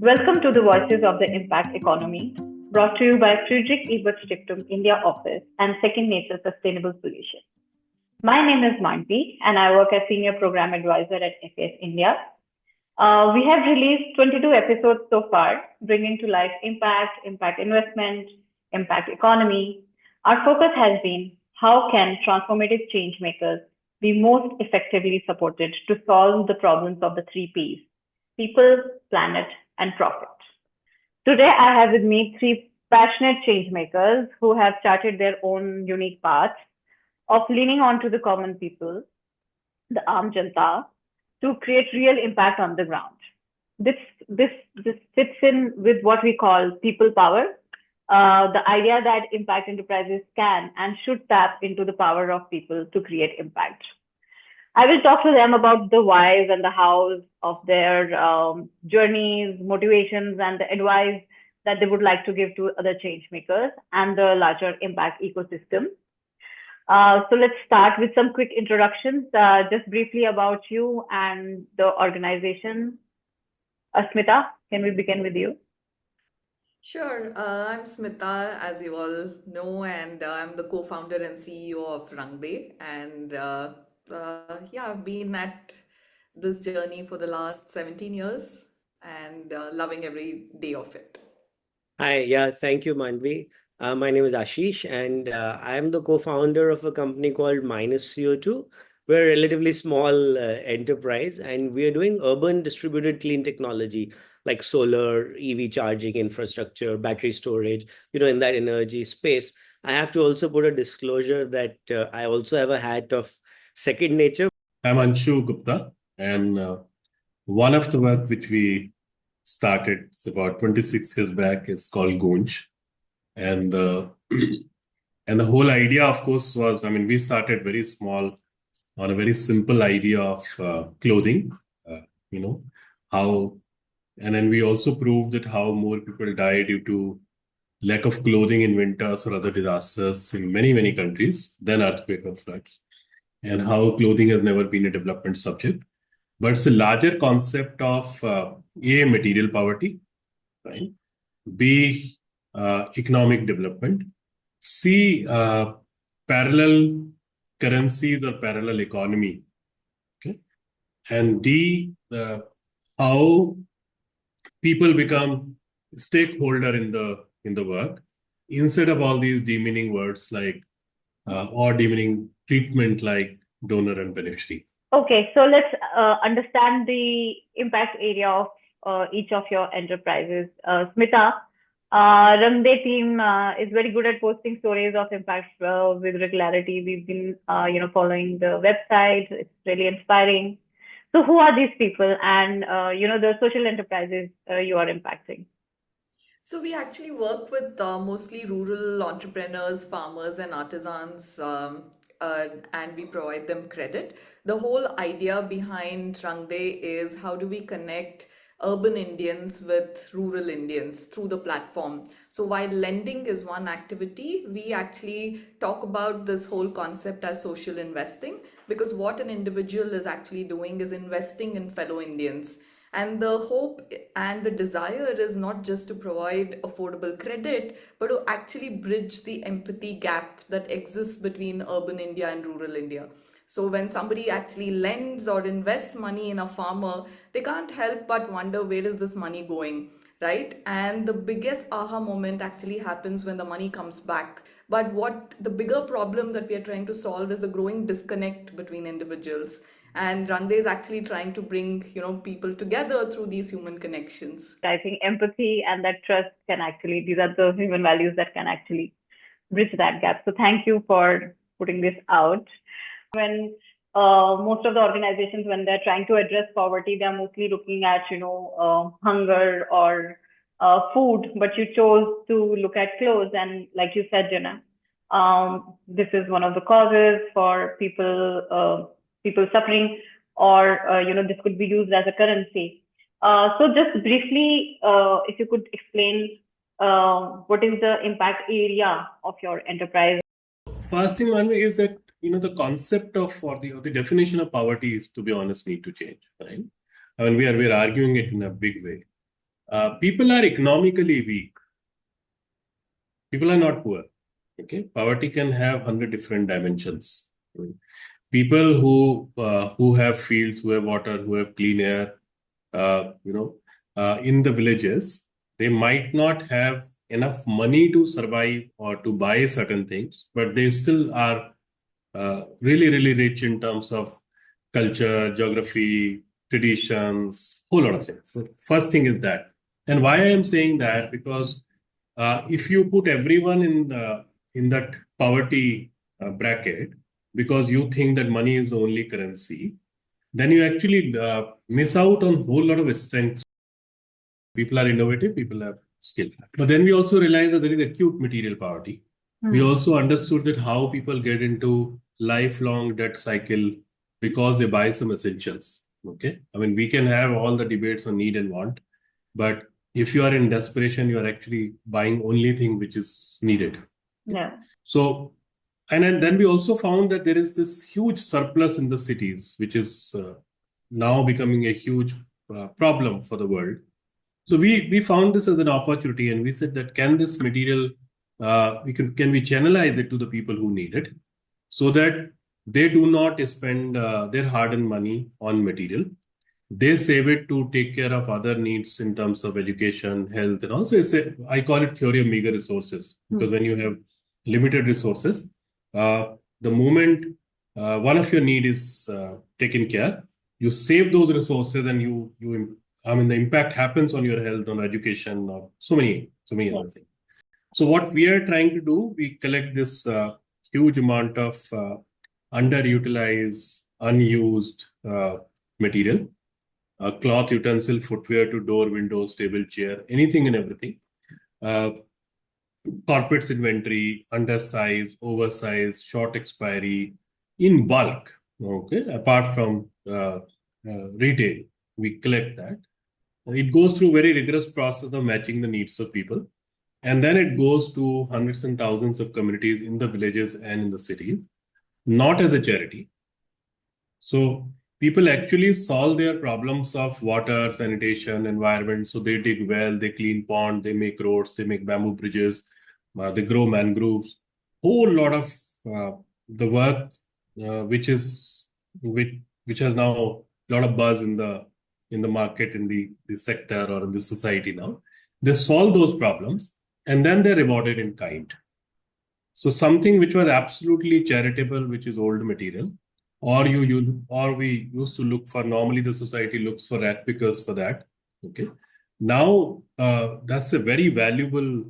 Welcome to the Voices of the Impact Economy, brought to you by Friedrich Ebert Stiftung India Office and Second Nature Sustainable Solutions. My name is Manvi, and I work as Senior Program Advisor at FAS India. We have released 22 episodes so far, bringing to life impact, impact investment, impact economy. Our focus has been how can transformative change makers be most effectively supported to solve the problems of the three Ps: people, planet, and profit. Today, I have with me three passionate change makers who have charted their own unique paths of leaning on to the common people, the Aam Janta, to create real impact on the ground. This, this, this fits in with what we call people power, the idea that impact enterprises can and should tap into the power of people to create impact. I will talk to them about the whys and the hows of their journeys, motivations, and the advice that they would like to give to other change makers and the larger impact ecosystem. So let's start with some quick introductions, just briefly about you and the organization. Smita, can we begin with you? Sure. I'm Smita, as you all know, and I'm the co-founder and CEO of Rangde. And yeah, I've been at this journey for the last 17 years and loving every day of it. Hi, thank you, Manvi. My name is Ashish, and I'm the co-founder of a company called Minus CO2. We're a relatively small enterprise, and we are doing urban distributed clean technology like solar, EV charging infrastructure, battery storage, in that energy space. I have to also put a disclosure that I also have a hat of second nature. I'm Anshu Gupta, and one of the work which we started about 26 years back is called Gunj. And and the whole idea, of course, was, we started very small on a very simple idea of clothing, you know, how, and then we also proved that how more people die due to lack of clothing in winters or other disasters in many, many countries than earthquake or floods, and how clothing has never been a development subject. But it's a larger concept of A, material poverty, right? B, economic development. C, parallel currencies or parallel economy. Okay. And D, how people become stakeholder in the work instead of all these demeaning words like or demeaning treatment like donor and beneficiary. Okay, so let's understand the impact area of each of your enterprises. Smita, Rangde team is very good at posting stories of impact with regularity. We've been, following the website. It's really inspiring. So, who are these people, and the social enterprises you are impacting? So we actually work with mostly rural entrepreneurs, farmers, and artisans, and we provide them credit. The whole idea behind Rangde is how do we connect urban Indians with rural Indians through the platform. So while lending is one activity, we actually talk about this whole concept as social investing, because what an individual is actually doing is investing in fellow Indians. And the hope and the desire is not just to provide affordable credit, but to actually bridge the empathy gap that exists between urban India and rural India. So when somebody actually lends or invests money in a farmer, they can't help but wonder, where is this money going, right? And the biggest aha moment actually happens when the money comes back. But what the bigger problem that we are trying to solve is a growing disconnect between individuals. And Rangde is actually trying to bring, people together through these human connections. I think empathy and that trust can actually, these are the human values that can actually bridge that gap. So thank you for putting this out. When most of the organizations, when they're trying to address poverty, they're mostly looking at, hunger or food, but you chose to look at clothes. And like you said, Jenna, this is one of the causes for people suffering, or this could be used as a currency. So just briefly, if you could explain what is the impact area of your enterprise. First thing, Manvi, is that the concept of or the definition of poverty is, to be honest, need to change, right? I mean, we are arguing it in a big way. people are economically weak. People are not poor. Okay, poverty can have 100 different dimensions. People who have fields, who have water, who have clean air, in the villages, they might not have enough money to survive or to buy certain things, but they still are really, really rich in terms of culture, geography, traditions, whole lot of things. So first thing is that. And why I am saying that, because if you put everyone in that poverty bracket, because you think that money is the only currency, then you actually miss out on a whole lot of strengths. People are innovative, people have skill. But then we also realize that there is acute material poverty. We also understood that how people get into lifelong debt cycle because they buy some essentials. Okay, I mean, we can have all the debates on need and want, but if you are in desperation, you are actually buying only thing which is needed. Yeah. So, and then we also found that there is this huge surplus in the cities, which is now becoming a huge problem for the world. So we found this as an opportunity, and we said that can this material can we channelize it to the people who need it, so that they do not spend their hard-earned money on material. They save it to take care of other needs in terms of education, health, and also I call it theory of meager resources, because when you have limited resources, the moment one of your need is taken care, you save those resources, and the impact happens on your health, on education, or so many other things. So what we are trying to do, we collect this huge amount of underutilized, unused material, cloth, utensil, footwear to door, windows, table, chair, anything and everything. Corporate's inventory, undersized, oversized, short expiry, in bulk. Okay, apart from retail, we collect that. It goes through very rigorous process of matching the needs of people. And then it goes to hundreds and thousands of communities in the villages and in the cities, not as a charity. So people actually solve their problems of water, sanitation, environment. So they dig well, they clean pond, they make roads, they make bamboo bridges, they grow mangroves. Whole lot of the work which has now a lot of buzz in the market, in the sector, or in the society now. They solve those problems, and then they're rewarded in kind. So something which was absolutely charitable, which is old material, or we used to look for, normally the society looks for rat pickers for that. Okay, now that's a very valuable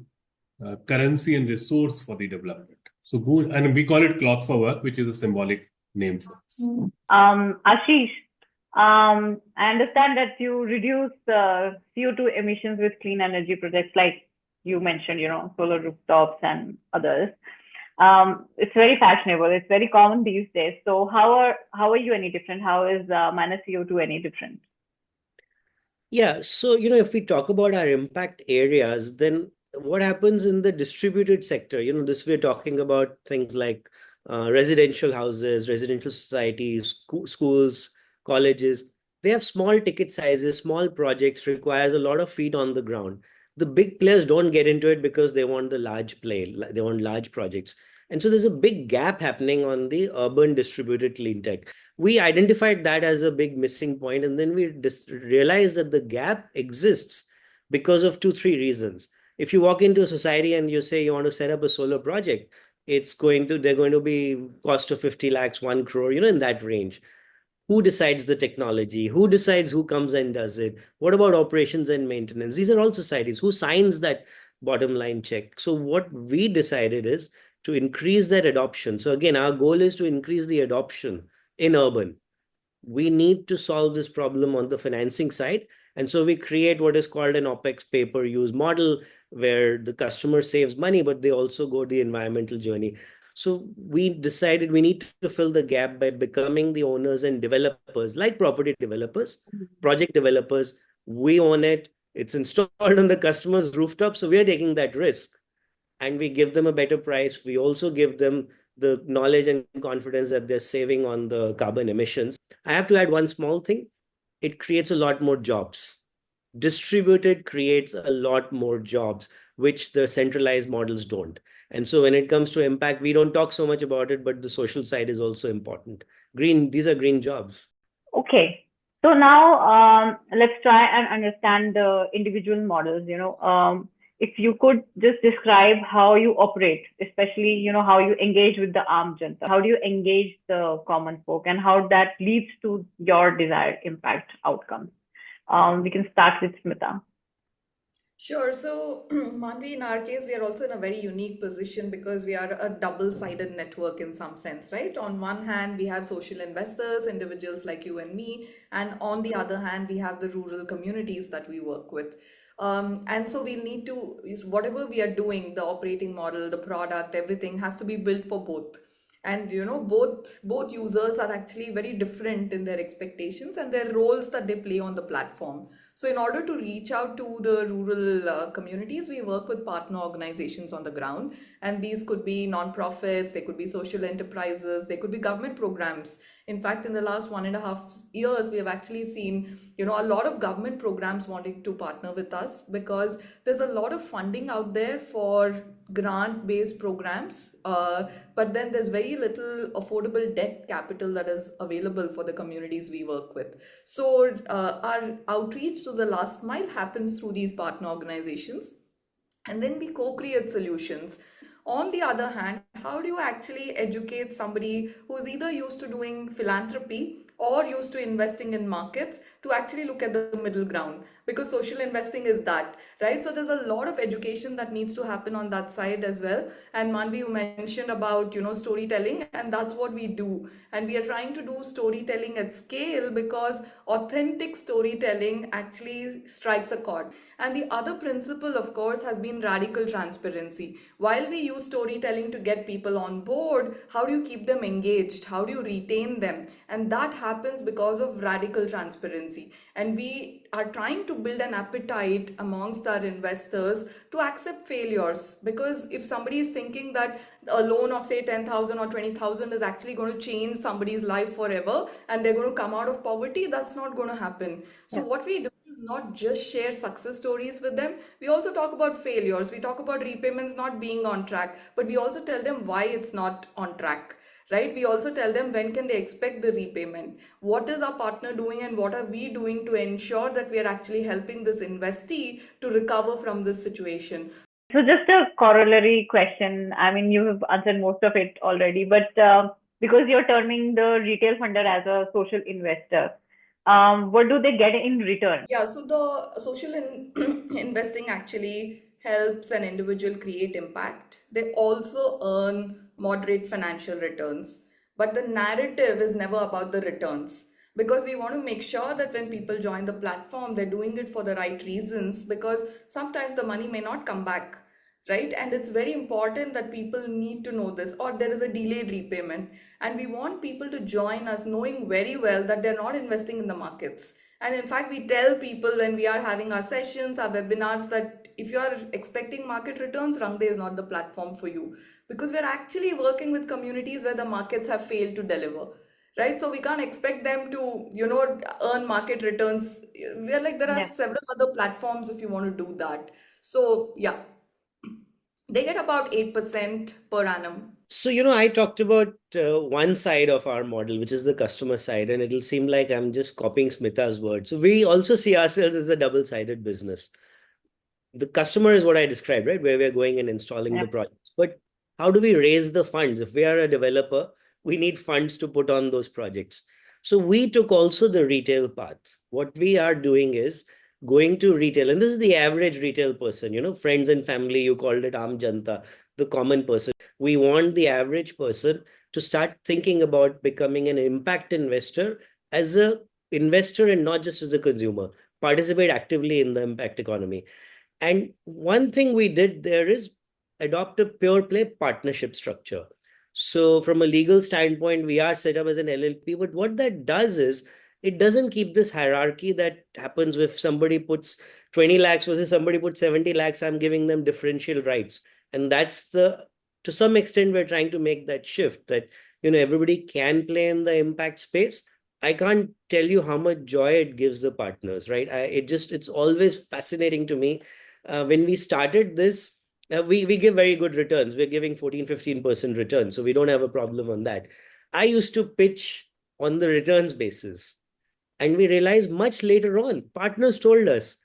currency and resource for the development. So good, and we call it cloth for work, which is a symbolic name for us. Ashish, I understand that you reduce CO2 emissions with clean energy projects like you mentioned, solar rooftops and others. It's very fashionable. It's very common these days. So how are you any different? How is minus CO2 any different? Yeah, so if we talk about our impact areas, then what happens in the distributed sector? This we're talking about things like residential houses, residential societies, schools, colleges. They have small ticket sizes, small projects, requires a lot of feet on the ground. The big players don't get into it because they want the large play, they want large projects. And so there's a big gap happening on the urban distributed clean tech. We identified that as a big missing point, and then we realized that the gap exists because of 2-3 reasons. If you walk into a society and you say you want to set up a solar project, they're going to be cost of 50 lakhs, 1 crore, in that range. Who decides the technology? Who decides who comes and does it? What about operations and maintenance? These are all societies. Who signs that bottom line check? So what we decided is to increase that adoption. So again, our goal is to increase the adoption in urban. We need to solve this problem on the financing side. And so we create what is called an OPEX pay-per-use model, where the customer saves money, but they also go the environmental journey. So we decided we need to fill the gap by becoming the owners and developers, like property developers, project developers. We own it. It's installed on the customer's rooftop. So we are taking that risk, and we give them a better price. We also give them the knowledge and confidence that they're saving on the carbon emissions. I have to add one small thing. It creates a lot more jobs. distributed creates a lot more jobs, which the centralized models don't. And so when it comes to impact, we don't talk so much about it, but the social side is also important. These are green jobs. Okay. So now let's try and understand the individual models. If you could just describe how you operate, especially, how you engage with the Aam Janata, how do you engage the common folk, and how that leads to your desired impact outcomes. We can start with Smita. Sure. So, Manvi, in our case, we are also in a very unique position because we are a double-sided network in some sense, right? On one hand, we have social investors, individuals like you and me, and on the other hand, we have the rural communities that we work with. And so we'll need to use whatever we are doing, the operating model, the product, everything has to be built for both. And both users are actually very different in their expectations and their roles that they play on the platform. So in order to reach out to the rural communities, we work with partner organizations on the ground, and these could be non-profits, they could be social enterprises, they could be government programs. In fact, in the last 1.5 years, we have actually seen, a lot of government programs wanting to partner with us because there's a lot of funding out there for grant-based programs, but then there's very little affordable debt capital that is available for the communities we work with. So our outreach to the last mile happens through these partner organizations, and then we co-create solutions. On the other hand, how do you actually educate somebody who's either used to doing philanthropy or used to investing in markets to actually look at the middle ground? Because social investing is that, right? So there's a lot of education that needs to happen on that side as well. And Manvi, you mentioned about, storytelling, and that's what we do. And we are trying to do storytelling at scale because authentic storytelling actually strikes a chord. And the other principle, of course, has been radical transparency. While we use storytelling to get people on board, how do you keep them engaged? How do you retain them? And that happens because of radical transparency. And we are trying to build an appetite amongst our investors to accept failures, because if somebody is thinking that a loan of say 10,000 or 20,000 is actually going to change somebody's life forever and they're going to come out of poverty, that's not going to happen. So Yeah. what we do is not just share success stories with them, we also talk about failures, we talk about repayments not being on track, but we also tell them why it's not on track, right? We also tell them when can they expect the repayment, what is our partner doing, and what are we doing to ensure that we are actually helping this investee to recover from this situation. So just a corollary question. I mean, you have answered most of it already, but because you're terming the retail funder as a social investor, what do they get in return? Yeah, so the social investing actually helps an individual create impact. They also earn moderate financial returns. But the narrative is never about the returns, because we want to make sure that when people join the platform, they're doing it for the right reasons, because sometimes the money may not come back, right? And it's very important that people need to know this, or there is a delayed repayment. And we want people to join us knowing very well that they're not investing in the markets. And in fact, we tell people when we are having our sessions, our webinars, that if you are expecting market returns, Rangde is not the platform for you, because we're actually working with communities where the markets have failed to deliver. Right, so we can't expect them to, earn market returns. We are like, there are Yeah. several other platforms if you want to do that. So yeah, they get about 8% per annum. So, I talked about one side of our model, which is the customer side, and it'll seem like I'm just copying Smita's words. So we also see ourselves as a double-sided business. The customer is what I described, right? Where we're going and installing Yeah. the projects. But how do we raise the funds? If we are a developer, we need funds to put on those projects. So we took also the retail path. What we are doing is going to retail, and this is the average retail person, friends and family, you called it Aam Janta, the common person. We want the average person to start thinking about becoming an impact investor as a investor and not just as a consumer, participate actively in the impact economy. And one thing we did there is adopt a pure play partnership structure. So from a legal standpoint, we are set up as an LLP, but what that does is it doesn't keep this hierarchy that happens if somebody puts 20 lakhs versus somebody puts 70 lakhs, I'm giving them differential rights. And that's to some extent, we're trying to make that shift that, everybody can play in the impact space. I can't tell you how much joy it gives the partners, right? It's always fascinating to me. When we started this, we give very good returns. We're giving 14-15% returns, so we don't have a problem on that. I used to pitch on the returns basis, and we realized much later on, partners told us,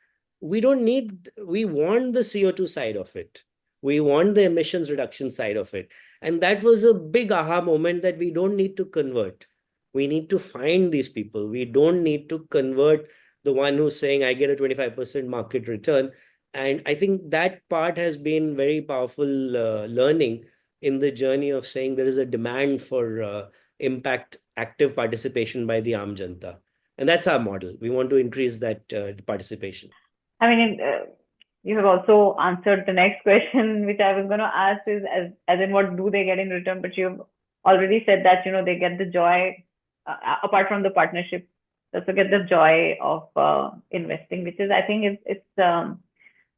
we want the CO2 side of it. We want the emissions reduction side of it. And that was a big aha moment that we don't need to convert. We need to find these people. We don't need to convert the one who's saying, I get a 25% market return. And I think that part has been very powerful learning in the journey of saying there is a demand for impact active participation by the Aam Janta. And that's our model. We want to increase that participation. I mean, you have also answered the next question, which I was going to ask is as in what do they get in return? But you've already said that, they get the joy, apart from the partnership, they also get the joy of investing, which is, I think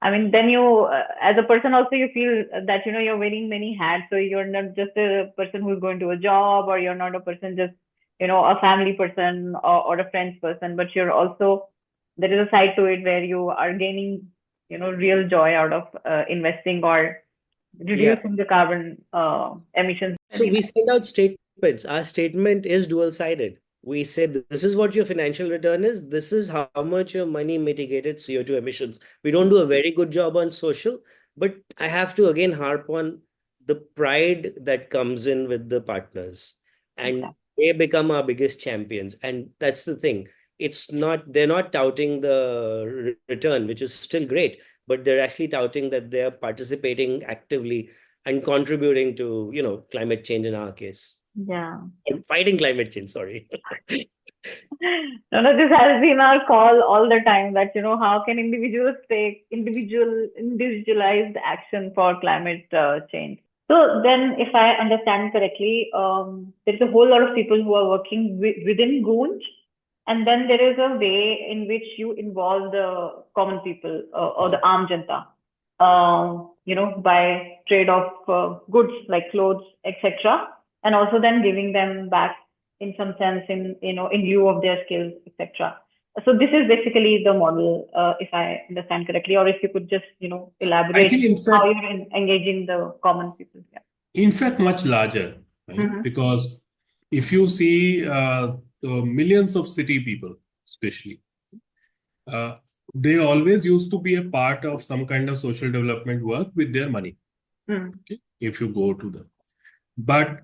I mean, then you, as a person also, you feel that, you're wearing many hats. So you're not just a person who's going to a job, or you're not a person just, a family person or a friends person, but you're also, there is a side to it where you are gaining, real joy out of investing or reducing the carbon emissions. So we send out statements. Our statement is dual-sided. We say this is what your financial return is. This is how much your money mitigated CO2 emissions. We don't do a very good job on social, but I have to again harp on the pride that comes in with the partners, and they become our biggest champions. And that's the thing. They're not touting the return, which is still great, but they're actually touting that they're participating actively and contributing to, climate change in our case. Yeah. And fighting climate change, sorry. No, this has been our call all the time that, how can individuals take individualized action for climate change? So then, if I understand correctly, there's a whole lot of people who are working within Goonj, and then there is a way in which you involve the common people or the Aam Janta, by trade of goods like clothes, etc., and also then giving them back in some sense in lieu of their skills, etc. So this is basically the model, if I understand correctly, or if you could just elaborate I think in how fact, you're engaging the common people. Yeah. in fact, much larger, right? Because if you see the millions of city people, especially, they always used to be a part of some kind of social development work with their money. Okay? If you go to them. But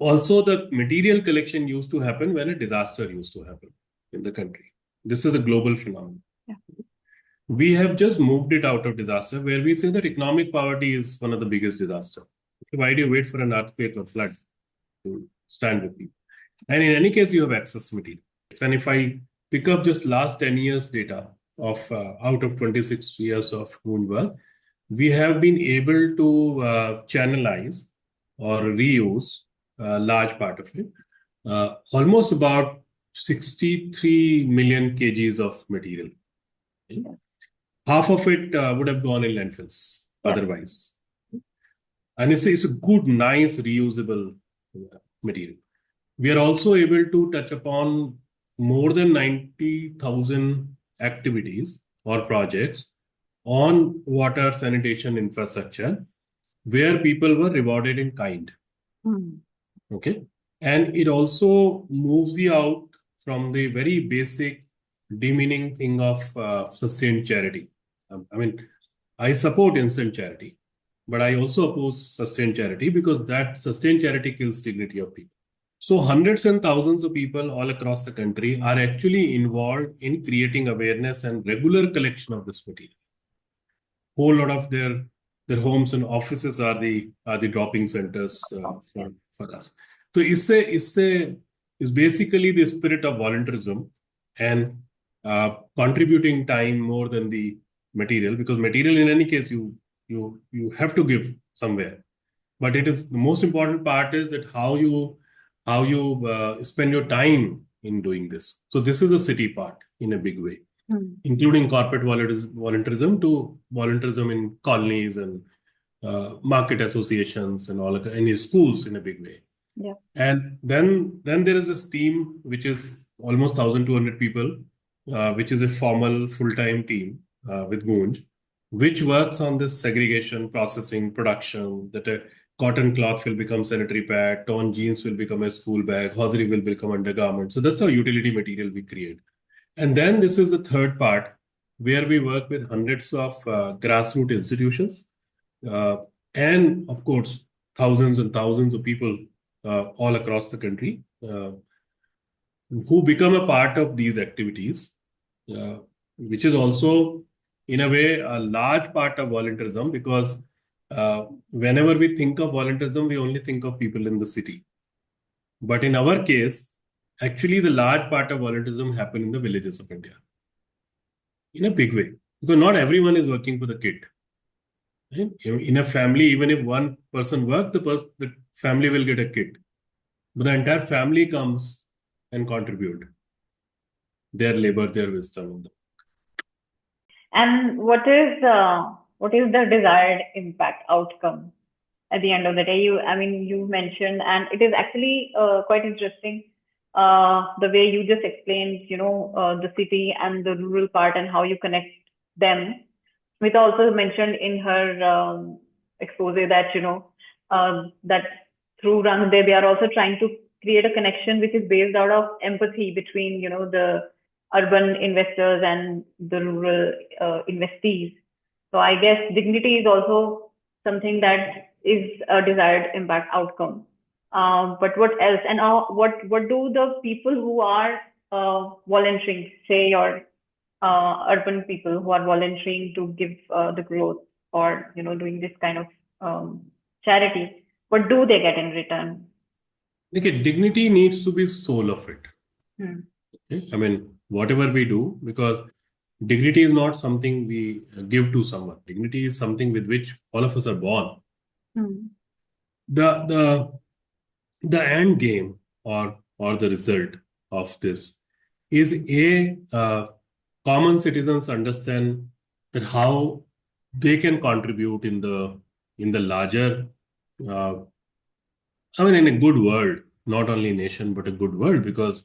also the material collection used to happen when a disaster used to happen in the country. This is a global phenomenon. Yeah. We have just moved it out of disaster, where we say that economic poverty is one of the biggest disasters. Why do you wait for an earthquake or flood to stand with people? And in any case, you have access to material. And if I pick up just last 10 years data of out of 26 years of Goonj work, we have been able to channelize or reuse a large part of it, almost about 63 million kgs of material. Okay? Half of it would have gone in landfills otherwise. And it's a good, nice, reusable material. We are also able to touch upon more than 90,000 activities or projects on water sanitation infrastructure where people were rewarded in kind. Okay. And it also moves you out from the very basic demeaning thing of sustained charity. I mean, I support instant charity, but I also oppose sustained charity because that sustained charity kills dignity of people. So hundreds and thousands of people all across the country are actually involved in creating awareness and regular collection of this material. Whole lot of their homes and offices are the dropping centers for us. So it's basically the spirit of volunteerism and contributing time more than the material, because material in any case you have to give somewhere. But it is the most important part is that how you spend your time in doing this. So this is a city part in a big way, including corporate volunteerism to volunteerism in colonies and market associations and all in schools in a big way. Yeah. And then there is this team which is almost 1,200 people, which is a formal full-time team with Gunj, which works on this segregation, processing, production, that a cotton cloth will become sanitary pad, torn jeans will become a school bag, hosiery will become undergarment. So that's how utility material we create. And then this is the third part where we work with hundreds of grassroots institutions uh, and, of course, thousands and thousands of people all across the country who become a part of these activities, which is also, in a way, a large part of volunteerism because whenever we think of volunteerism, we only think of people in the city. But in our case, actually, the large part of volunteerism happen in the villages of India in a big way because not everyone is working for the kit. Right? In a family, even if one person works, the family will get a kit. But the entire family comes and contribute their labor, their wisdom. And what is the desired impact outcome at the end of the day? You mentioned, and it is actually quite interesting the way you just explained, the city and the rural part and how you connect them. Smita also mentioned in her expose that that through Rang they are also trying to create a connection which is based out of empathy between the urban investors and the rural investees. So I guess dignity is also something that is a desired impact outcome. But what else? And what do the people who are volunteering, say your urban people who are volunteering to give the growth or doing this kind of charity, what do they get in return? Okay, dignity needs to be soul of it. Hmm. Okay? I mean, whatever we do, because dignity is not something we give to someone. Dignity is something with which all of us are born. Hmm. The end game or the result of this is common citizens understand that how they can contribute in the larger in a good world, not only nation but a good world, because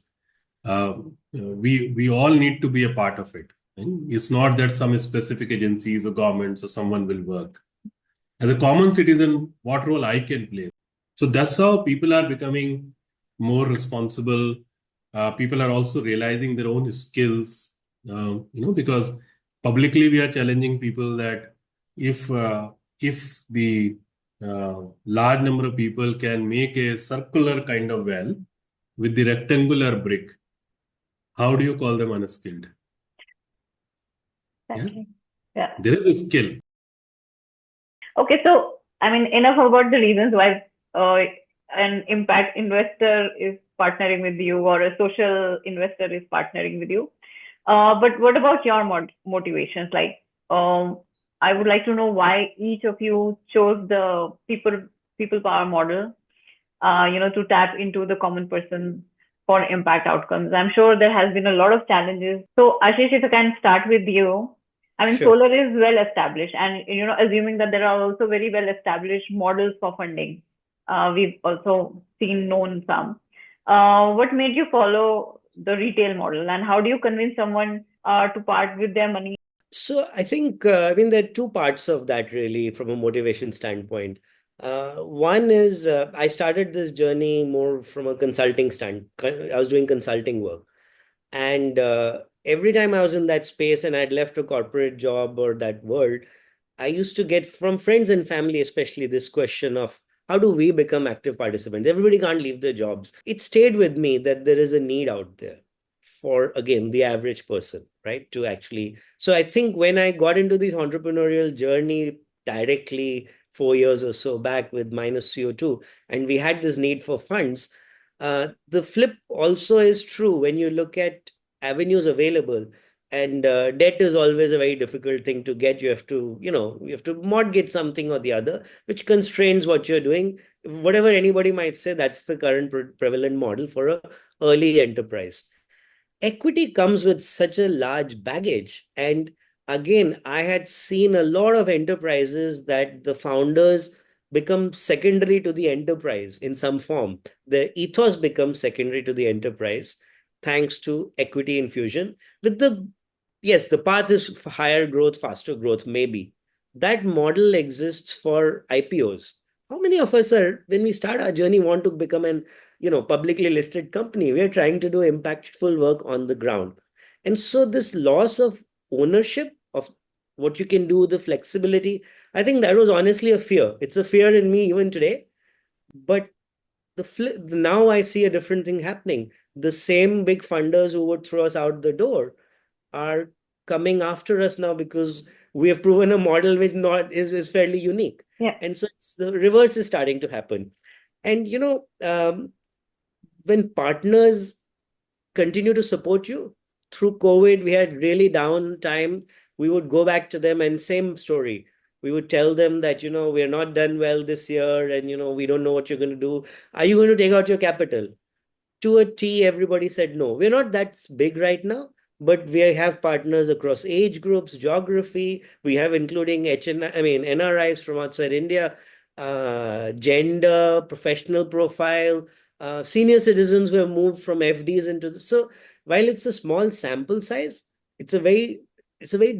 we all need to be a part of it. Right? It's not that some specific agencies or governments or someone will work. As a common citizen, what role I can play? So that's how people are becoming more responsible. People are also realizing their own skills, because publicly we are challenging people that if the large number of people can make a circular kind of well with the rectangular brick, how do you call them unskilled? Yeah, Exactly. Yeah. there is a skill. Okay, so enough about the reasons why an impact investor is partnering with you or a social investor is partnering with you. But what about your motivations? Like, I would like to know why each of you chose the people power model, to tap into the common person for impact outcomes. I'm sure there has been a lot of challenges. So Ashish, if I can start with you. Sure. Solar is well established, and assuming that there are also very well established models for funding, we've also known some. What made you follow the retail model, and how do you convince someone to part with their money? So I think, there are two parts of that really from a motivation standpoint. One is I started this journey more from a consulting I was doing consulting work. And every time I was in that space and I'd left a corporate job or that world, I used to get from friends and family, especially, this question of how do we become active participants? Everybody can't leave their jobs. It stayed with me that there is a need out there for, again, the average person, right? To actually. So I think when I got into this entrepreneurial journey directly 4 years or so back with Minus CO2, and we had this need for funds, the flip also is true when you look at avenues available. And debt is always a very difficult thing to get. You have to mortgage something or the other, which constrains what you're doing. Whatever anybody might say, that's the current prevalent model for a early enterprise. Equity comes with such a large baggage. And again, I had seen a lot of enterprises that the founders become secondary to the enterprise in some form. The ethos becomes secondary to the enterprise thanks to equity infusion. Yes, the path is higher growth, faster growth, maybe. That model exists for IPOs. How many of us are, when we start our journey, want to become an publicly listed company? We are trying to do impactful work on the ground. And so this loss of ownership of what you can do, the flexibility, I think that was honestly a fear. It's a fear in me even today. But now I see a different thing happening. The same big funders who would throw us out the door are coming after us now because we have proven a model which is fairly unique. Yeah. And so the reverse is starting to happen. And when partners continue to support you through COVID, we had really down time. We would go back to them and same story. We would tell them that, we're not done well this year and, we don't know what you're going to do. Are you going to take out your capital? To a T, everybody said no. We're not that big right now, but we have partners across age groups, geography. We have including NRIs from outside India, gender, professional profile, senior citizens who have moved from FDs into this. So while it's a small sample size, it's a very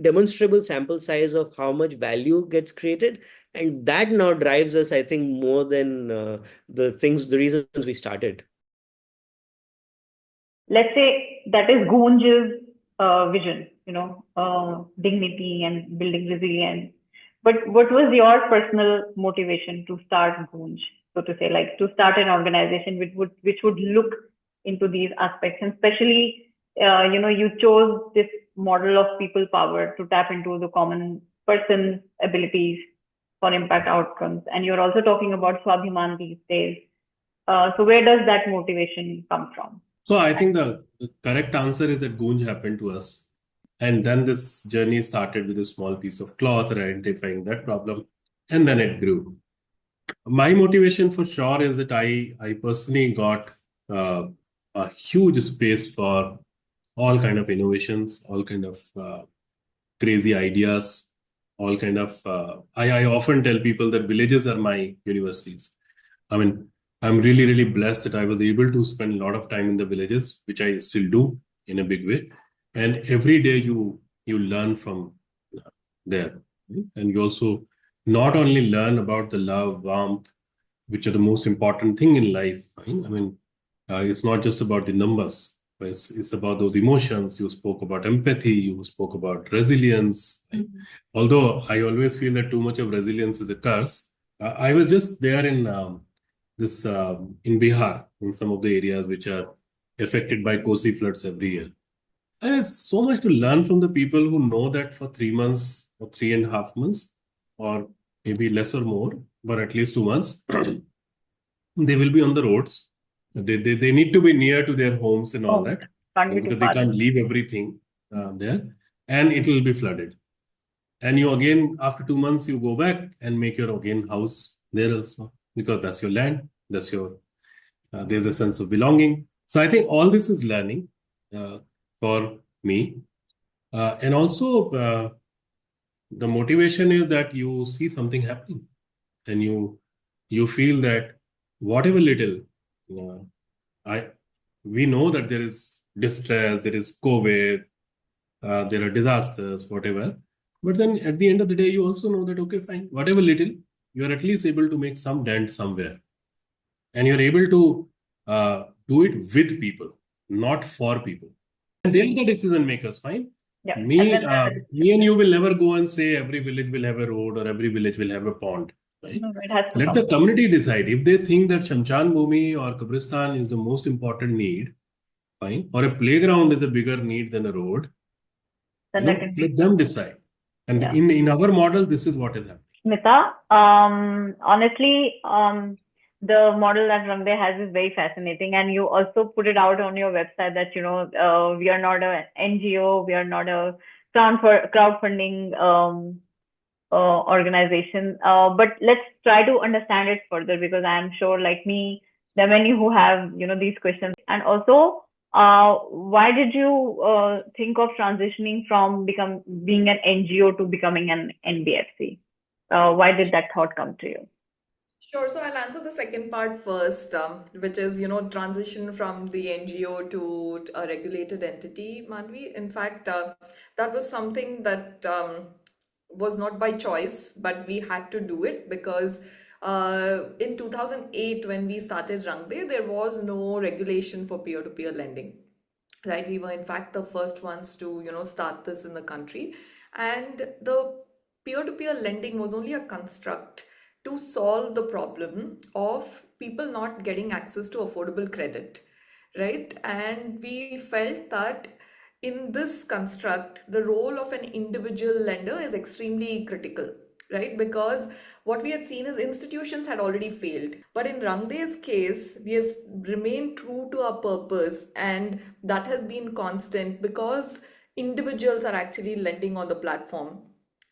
demonstrable sample size of how much value gets created. And that now drives us, I think, more than the reasons we started. Let's say that is Goonj's vision, dignity and building resilience. But what was your personal motivation to start Goonj? So to say, like to start an organization which would look into these aspects, and especially, you chose this model of people power to tap into the common person's abilities for impact outcomes. And you're also talking about Swabhiman these days. So where does that motivation come from? So I think the correct answer is that Goonj happened to us. And then this journey started with a small piece of cloth, identifying that problem, and then it grew. My motivation for sure is that I personally got a huge space for all kind of innovations, all kind of crazy ideas, all kind of. I often tell people that villages are my universities. I mean, I'm really, really blessed that I was able to spend a lot of time in the villages, which I still do in a big way. And every day you learn from there, right? And you also not only learn about the love, warmth, which are the most important thing in life. Right? I mean, it's not just about the numbers. It's about those emotions. You spoke about empathy. You spoke about resilience. Right? Mhm. Although I always feel that too much of resilience is a curse. I was just there in Bihar, in some of the areas which are affected by Kosi floods every year. And it's so much to learn from the people who know that for 3 months or 3.5 months, or maybe less or more, but at least 2 months, they will be on the roads. They need to be near to their homes and all that, Can't be too because they far. can't leave everything there, and it will be flooded. And you again, after 2 months, you go back and make your again house there also, because that's your land, that's your, there's a sense of belonging. So I think all this is learning for me. And also, the motivation is that you see something happening and you feel that whatever little, we know that there is distress, there is COVID, there are disasters, whatever. But then at the end of the day, you also know that, okay, fine, whatever little, you are at least able to make some dent somewhere. And you're able to do it with people, not for people. And they're the decision makers, fine. Yeah. Me and you will never go and say every village will have a road or every village will have a pond, right? No, it has to Let come. the community decide. If they think that Shamshan Bhumi or Kabristan is the most important need, fine, or a playground is a bigger need than a road, Then that can be. let them decide. And Yeah. in our model, this is what is happening. Smita, honestly, the model that Rangde has is very fascinating, and you also put it out on your website that we are not an NGO, we are not a crowdfunding organization. But let's try to understand it further, because I am sure, like me, there are many who have these questions. And also, why did you think of transitioning from being an NGO to becoming an NBFC? Why did that thought come to you? Sure. So I'll answer the second part first, which is, transition from the NGO to a regulated entity, Manvi. In fact, that was something that was not by choice, but we had to do it because in 2008, when we started Rangde, there was no regulation for peer-to-peer lending. Right? We were in fact the first ones to, start this in the country. And the peer-to-peer lending was only a construct to solve the problem of people not getting access to affordable credit, right? And we felt that in this construct, the role of an individual lender is extremely critical, right? Because what we had seen is institutions had already failed. But in Rangde's case, we have remained true to our purpose, and that has been constant because individuals are actually lending on the platform.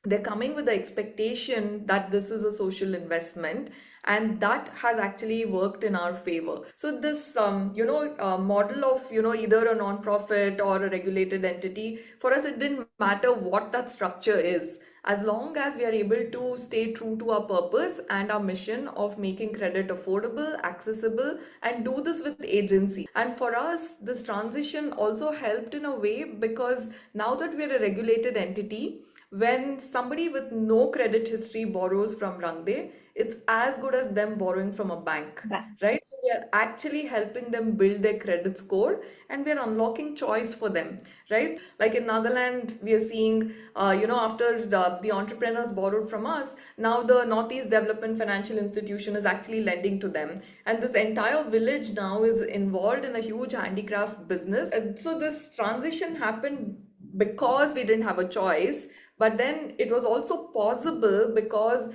They're coming with the expectation that this is a social investment, and that has actually worked in our favor. So this model of either a non-profit or a regulated entity, for us it didn't matter what that structure is, as long as we are able to stay true to our purpose and our mission of making credit affordable, accessible, and do this with agency. And for us, this transition also helped in a way because now that we are a regulated entity, when somebody with no credit history borrows from Rangde, it's as good as them borrowing from a bank, right? So we are actually helping them build their credit score, and we are unlocking choice for them, right? Like in Nagaland, we are seeing, after the entrepreneurs borrowed from us, now the Northeast Development Financial Institution is actually lending to them. And this entire village now is involved in a huge handicraft business. And so this transition happened because we didn't have a choice, but then it was also possible because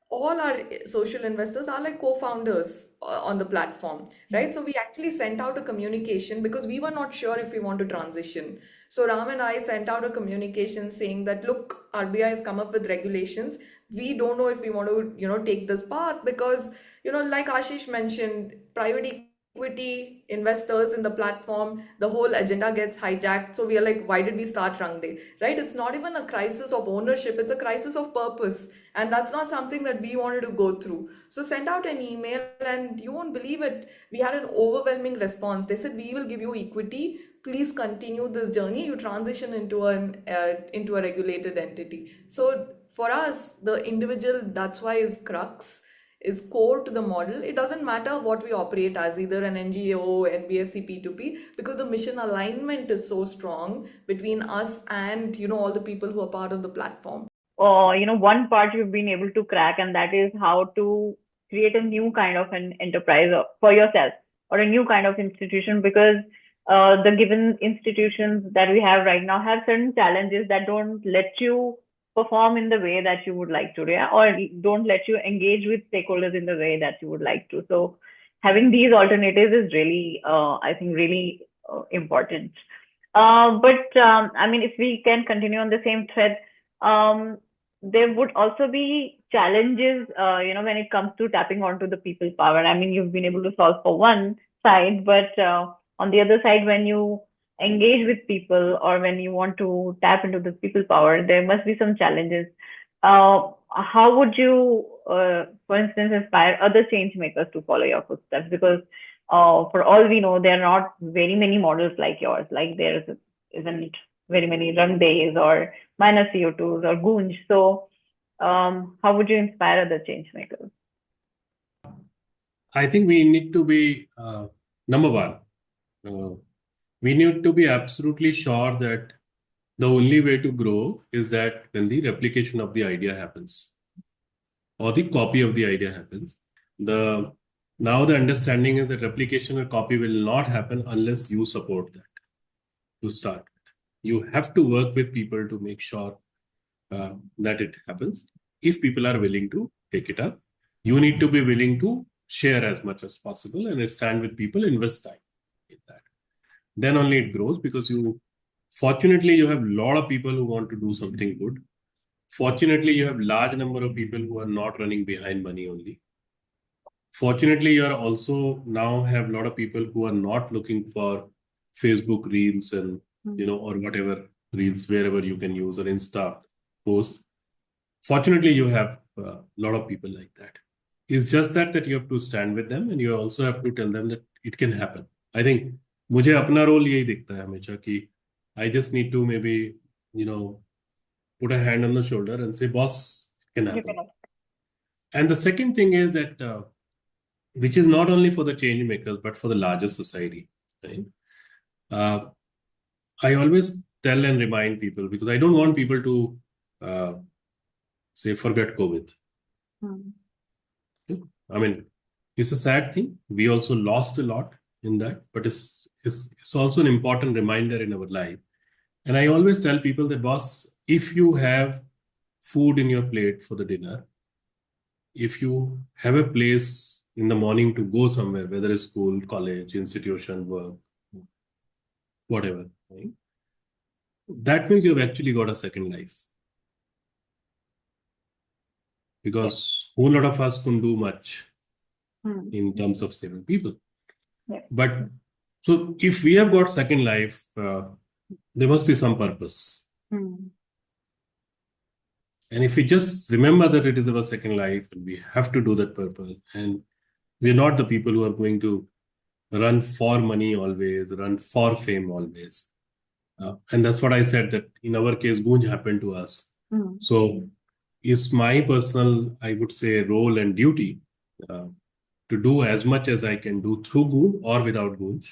all our social investors are like co-founders on the platform, right? So we actually sent out a communication because we were not sure if we want to transition. So Ram and I sent out a communication saying that, look, RBI has come up with regulations. We don't know if we want to, take this path because, like Ashish mentioned, private equity investors in the platform, the whole agenda gets hijacked. So we are like, why did we start Rangde, right? It's not even a crisis of ownership, it's a crisis of purpose. And that's not something that we wanted to go through. So send out an email, and you won't believe it, we had an overwhelming response. They said, we will give you equity. Please continue this journey. You transition into a regulated entity. So for us, the individual, that's why is crux, is core to the model. It doesn't matter what we operate as, either an NGO, NBFC, P2P, because the mission alignment is so strong between us and all the people who are part of the platform. One part you've been able to crack, and that is how to create a new kind of an enterprise for yourself or a new kind of institution, because the given institutions that we have right now have certain challenges that don't let you perform in the way that you would like to, yeah, or don't let you engage with stakeholders in the way that you would like to. So having these alternatives is really, I think, really important. But I mean, if we can continue on the same thread, there would also be challenges, when it comes to tapping onto the people power. I mean, you've been able to solve for one side, but on the other side, when you engage with people or when you want to tap into the people power, there must be some challenges. How would you, for instance, inspire other change makers to follow your footsteps? Because for all we know, there are not very many models like yours. Like there isn't very many Rangdes or minus CO2s or Gunj. So how would you inspire other change makers? I think we need to be, number one, we need to be absolutely sure that the only way to grow is that when the replication of the idea happens or the copy of the idea happens. Now the understanding is that replication or copy will not happen unless you support that to start with. You have to work with people to make sure that it happens. If people are willing to take it up, you need to be willing to share as much as possible and stand with people, invest time in that. Then only it grows, because fortunately, you have a lot of people who want to do something good. Fortunately, you have large number of people who are not running behind money only. Fortunately, you are also now have a lot of people who are not looking for Facebook reels and, or whatever reels, wherever you can use, or Insta post. Fortunately, you have a lot of people like that. It's just that you have to stand with them and you also have to tell them that it can happen. I think मुझे अपना role यही दिखता है हमेशा कि I just need to maybe, put a hand on the shoulder and say, boss, it can You happen. cannot. And the second thing is that, which is not only for the change makers, but for the larger society, right? I always tell and remind people because I don't want people to say, forget COVID. I mean, it's a sad thing. We also lost a lot in that, but it's also an important reminder in our life. And I always tell people that, boss, if you have food in your plate for the dinner, if you have a place in the morning to go somewhere, whether it's school, college, institution, work, whatever, right? That means you've actually got a second life. Because whole lot of us couldn't do much in terms of saving people. Yeah. But so if we have got second life, there must be some purpose. And if we just remember that it is our second life and we have to do that purpose, and we're not the people who are going to run for money always, run for fame always. And that's what I said, that in our case, Gunj happened to us. So it's my personal, I would say, role and duty to do as much as I can do through Gunj or without Gunj,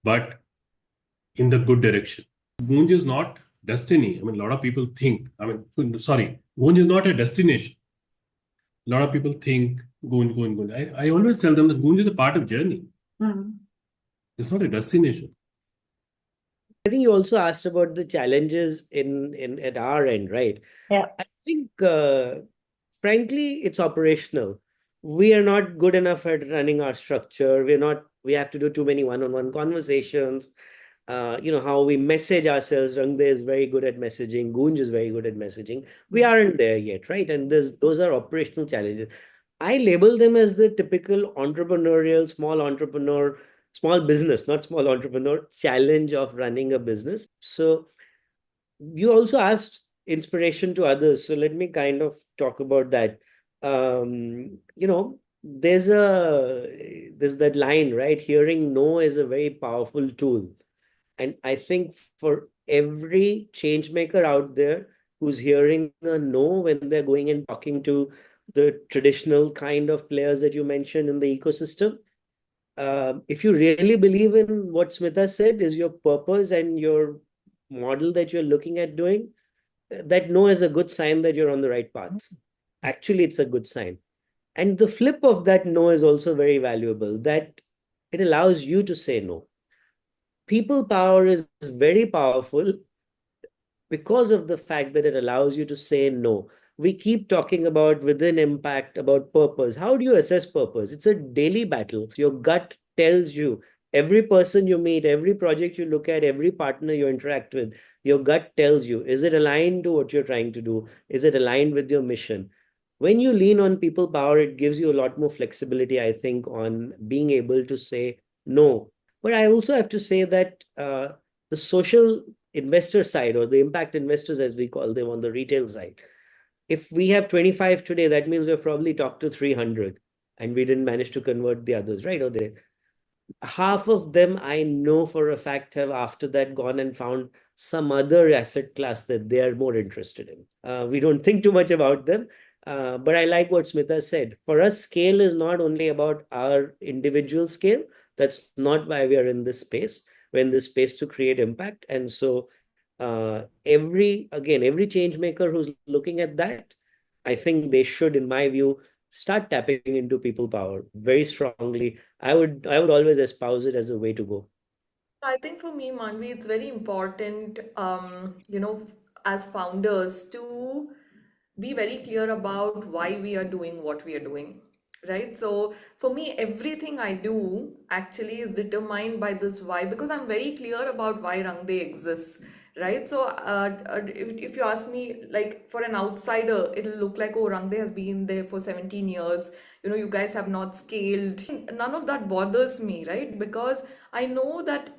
but in the good direction. Gunj is not destiny. I mean, a lot of people think, Gunj is not a destination. A lot of people think Gunj. I always tell them that Gunj is a part of journey. It's not a destination. I think you also asked about the challenges in at our end, right? Yeah. I think, frankly, it's operational. We are not good enough at running our structure. We have to do too many one-on-one conversations. How we message ourselves. Rangde is very good at messaging. Gunj is very good at messaging. We aren't there yet, right? And those are operational challenges. I label them as the typical entrepreneurial, small business, not small entrepreneur, challenge of running a business. So you also asked inspiration to others. So let me kind of talk about that. There's that line, right? Hearing no is a very powerful tool. And I think for every change maker out there who's hearing a no when they're going and talking to the traditional kind of players that you mentioned in the ecosystem, if you really believe in what Smita said is your purpose and your model that you're looking at doing, that no is a good sign that you're on the right path. Actually, it's a good sign. And the flip of that no is also very valuable, that it allows you to say no. People power is very powerful because of the fact that it allows you to say no. We keep talking about within impact, about purpose. How do you assess purpose? It's a daily battle. Your gut tells you, every person you meet, every project you look at, every partner you interact with, your gut tells you, is it aligned to what you're trying to do? Is it aligned with your mission? When you lean on people power, it gives you a lot more flexibility, I think, on being able to say no. But I also have to say that the social investor side, or the impact investors, as we call them on the retail side, if we have 25 today, that means we've probably talked to 300 and we didn't manage to convert the others, right? Or half of them I know for a fact have after that gone and found some other asset class that they are more interested in. We don't think too much about them. But I like what Smita said. For us, scale is not only about our individual scale. That's not why we are in this space. We're in this space to create impact. And so every change maker who's looking at that, I think they should, in my view, start tapping into people power very strongly. I would always espouse it as a way to go. I think for me, Manvi, it's very important, as founders to be very clear about why we are doing what we are doing, right? So for me, everything I do actually is determined by this why, because I'm very clear about why Rangde exists, right? So if you ask me, like for an outsider, it'll look like, oh, Rangde has been there for 17 years. You guys have not scaled. None of that bothers me, right? Because I know that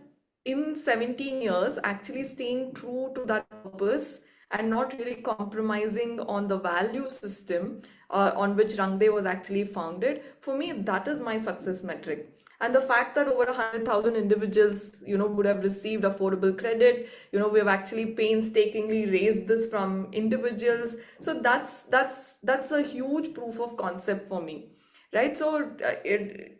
in 17 years, actually staying true to that purpose and not really compromising on the value system on which Rangde was actually founded, for me, that is my success metric. And the fact that over 100,000 individuals, would have received affordable credit, we have actually painstakingly raised this from individuals. So that's a huge proof of concept for me, right? So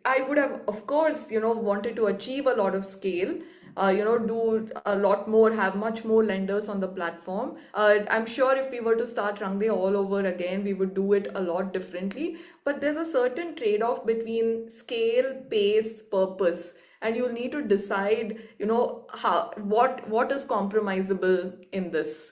I would have, of course, wanted to achieve a lot of scale, do a lot more, have much more lenders on the platform. I'm sure if we were to start Rangde all over again, we would do it a lot differently. But there's a certain trade-off between scale, pace, purpose, and you'll need to decide, what is compromisable in this.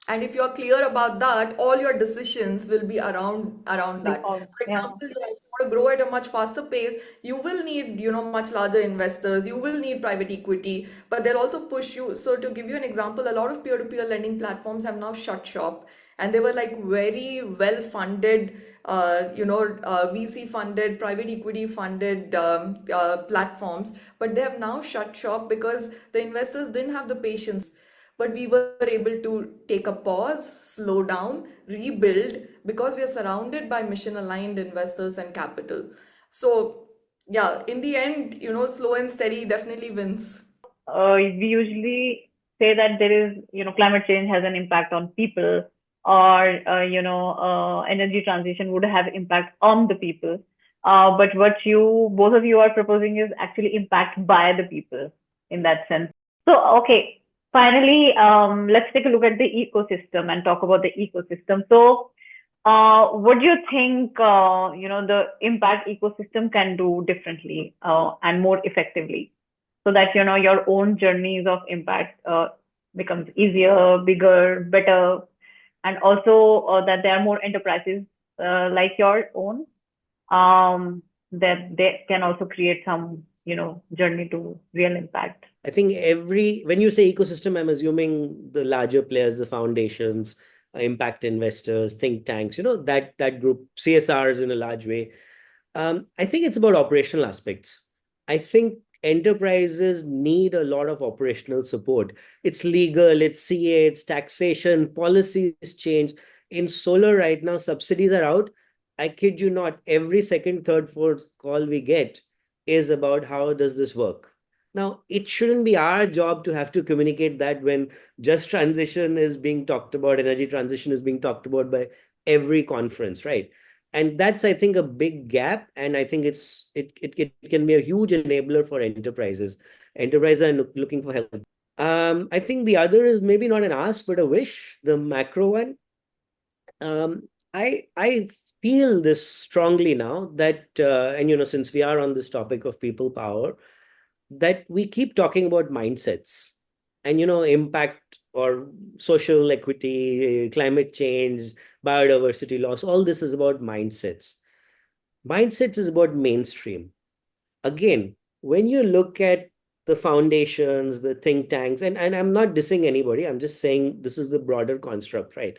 And if you're clear about that, all your decisions will be around that. Because, For yeah. example, if you want to grow at a much faster pace, you will need, much larger investors, you will need private equity, but they'll also push you. So to give you an example, a lot of peer-to-peer lending platforms have now shut shop, and they were like very well funded, VC funded, private equity funded platforms, but they have now shut shop because the investors didn't have the patience. But we were able to take a pause, slow down, rebuild, because we are surrounded by mission aligned investors and capital. So yeah, in the end, slow and steady definitely wins. We usually say that there is, climate change has an impact on people, or, energy transition would have impact on the people. But what both of you are proposing is actually impact by the people in that sense. So, okay, finally, let's take a look at the ecosystem and talk about the ecosystem. So, what do you think, the impact ecosystem can do differently and more effectively, so that your own journeys of impact becomes easier, bigger, better, and also that there are more enterprises like your own, that they can also create some journey to real impact. I think when you say ecosystem, I'm assuming the larger players, the foundations, impact investors, think tanks, that group, CSRs in a large way. I think it's about operational aspects. I think enterprises need a lot of operational support. It's legal, it's CA, it's taxation, policies change. In solar right now, subsidies are out. I kid you not, every second, third, fourth call we get is about how does this work. Now, it shouldn't be our job to have to communicate that when just transition is being talked about, energy transition is being talked about by every conference, right? And that's, I think, a big gap. And I think it can be a huge enabler for enterprises. Enterprises are looking for help. I think the other is maybe not an ask, but a wish, the macro one. I feel this strongly now that, and since we are on this topic of people power, that we keep talking about mindsets and, impact or social equity, climate change, biodiversity loss. All this is about mindsets. Mindsets is about mainstream. Again, when you look at the foundations, the think tanks, and I'm not dissing anybody, I'm just saying this is the broader construct, right?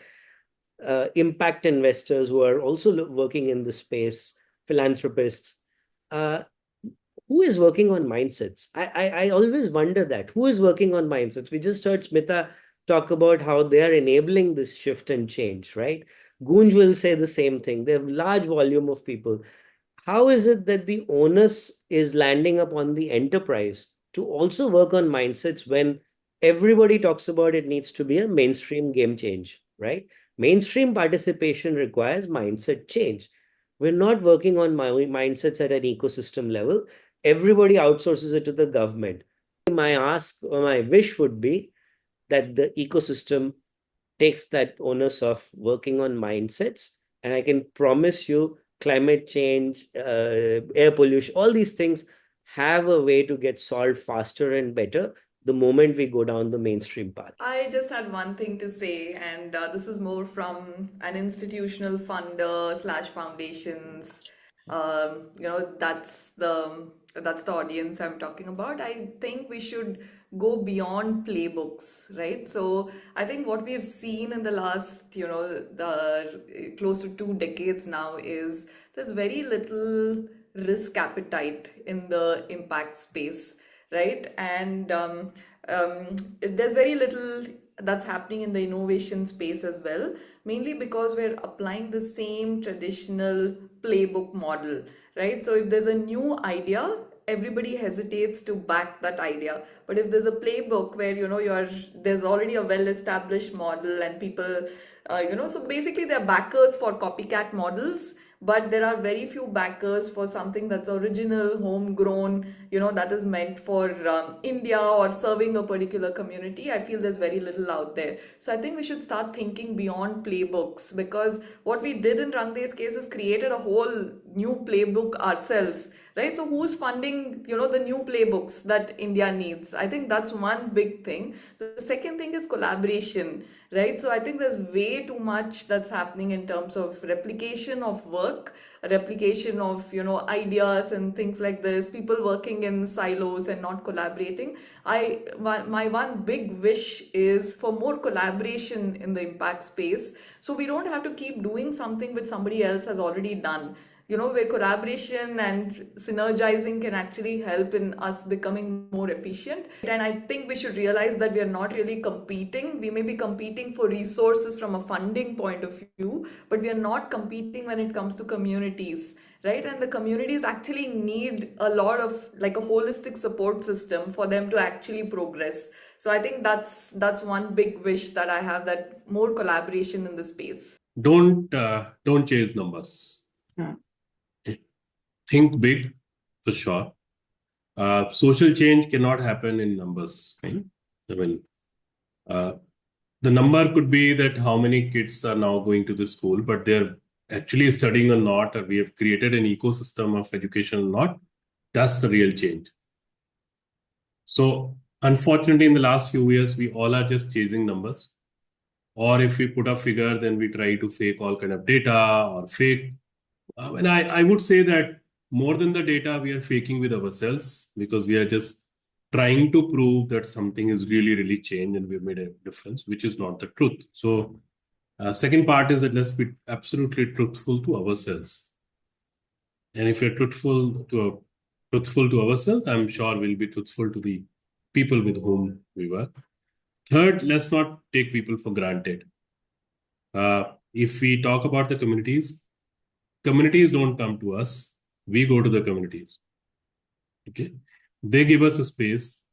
Impact investors who are also working in the space, philanthropists, who is working on mindsets? I always wonder that. Who is working on mindsets? We just heard Smita talk about how they are enabling this shift and change, right? Gunj will say the same thing. They have large volume of people. How is it that the onus is landing upon the enterprise to also work on mindsets when everybody talks about it needs to be a mainstream game change, right? Mainstream participation requires mindset change. We're not working on mindsets at an ecosystem level. Everybody outsources it to the government. My ask or my wish would be that the ecosystem takes that onus of working on mindsets. And I can promise you, climate change, air pollution, all these things have a way to get solved faster and better the moment we go down the mainstream path. I just had one thing to say, and this is more from an institutional funder / foundations. That's the audience I'm talking about. I think we should go beyond playbooks, right? So I think what we have seen in the last, the close to 2 decades now is there's very little risk appetite in the impact space, right? And there's very little that's happening in the innovation space as well, mainly because we're applying the same traditional playbook model, right? So if there's a new idea, everybody hesitates to back that idea. But if there's a playbook where there's already a well-established model and people, so basically they're backers for copycat models, but there are very few backers for something that's original, homegrown, that is meant for India or serving a particular community. I feel there's very little out there. So I think we should start thinking beyond playbooks, because what we did in Rangde's case is created a whole new playbook ourselves, right? So who's funding, the new playbooks that India needs? I think that's one big thing. The second thing is collaboration, right? So I think there's way too much that's happening in terms of replication of work, replication of ideas and things like this, people working in silos and not collaborating. My one big wish is for more collaboration in the impact space, so we don't have to keep doing something which somebody else has already done, where collaboration and synergizing can actually help in us becoming more efficient. And I think we should realize that we are not really competing. We may be competing for resources from a funding point of view, but we are not competing when it comes to communities, right? And the communities actually need a lot of like a holistic support system for them to actually progress. So I think that's one big wish that I have, that more collaboration in the space. Don't chase numbers. Think big, for sure. Social change cannot happen in numbers, right? I mean, the number could be that how many kids are now going to the school, but they're actually studying or not, or we have created an ecosystem of education or not. That's the real change. So unfortunately, in the last few years, we all are just chasing numbers. Or if we put a figure, then we try to fake all kind of data or fake. And I would say that more than the data, we are faking with ourselves, because we are just trying to prove that something is really, really changed and we've made a difference, which is not the truth. So second part is that let's be absolutely truthful to ourselves. And if we're truthful to ourselves, I'm sure we'll be truthful to the people with whom we work. Third, let's not take people for granted. If we talk about the communities don't come to us. We go to the communities. Okay, they give us a space.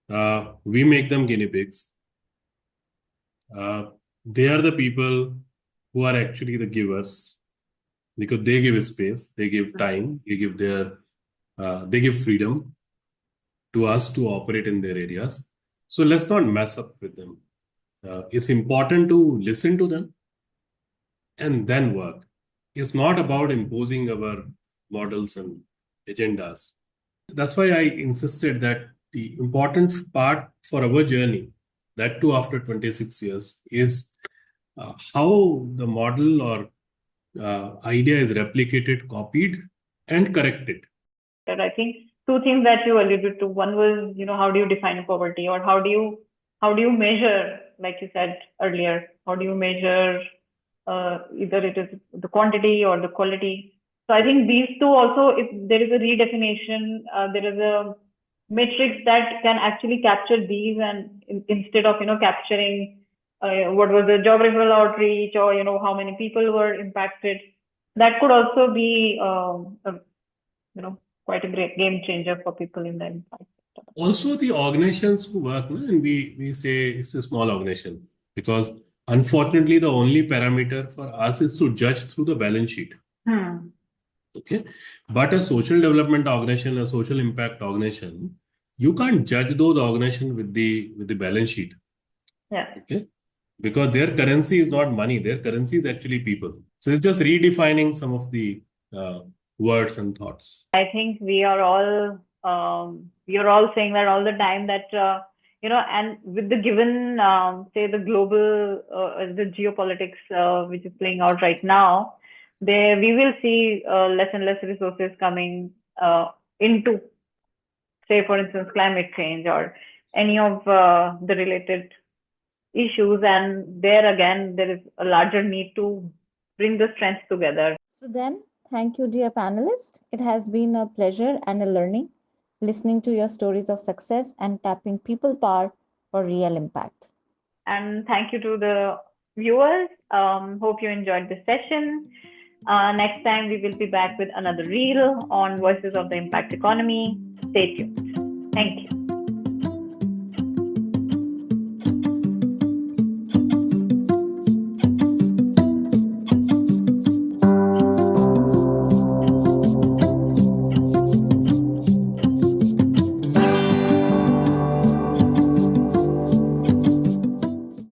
We make them guinea pigs. They are the people who are actually the givers, because they give space, they give time, they give freedom to us to operate in their areas. So let's not mess up with them. It's important to listen to them and then work. It's not about imposing our models and agendas. That's why I insisted that the important part for our journey, that too after 26 years, is how the model or idea is replicated, copied, and corrected. I think two things that you alluded to. One was, how do you define poverty, or how do you measure, like you said earlier, how do you measure either it is the quantity or the quality. So I think these two also, if there is a redefinition, there is a matrix that can actually capture these, and instead of capturing what was the geographical outreach, or how many people were impacted, that could also be quite a great game changer for people in the impact. Also, the organizations who work, and we say it's a small organization, because unfortunately, the only parameter for us is to judge through the balance sheet. Okay, but a social development organization, a social impact organization, you can't judge those organizations with the balance sheet. Yeah. Okay, because their currency is not money; their currency is actually people. So it's just redefining some of the words and thoughts. I think we are all saying that all the time, that and with the given say the global the geopolitics which is playing out right now, there we will see less and less resources coming into, say, for instance, climate change or any of the related issues, and there again there is a larger need to bring the strengths together. So then, thank you, dear panelists. It has been a pleasure and a learning listening to your stories of success and tapping people power for real impact. And thank you to the viewers. Hope you enjoyed this session. Next time, we will be back with another reel on Voices of the Impact Economy. Stay tuned. Thank you.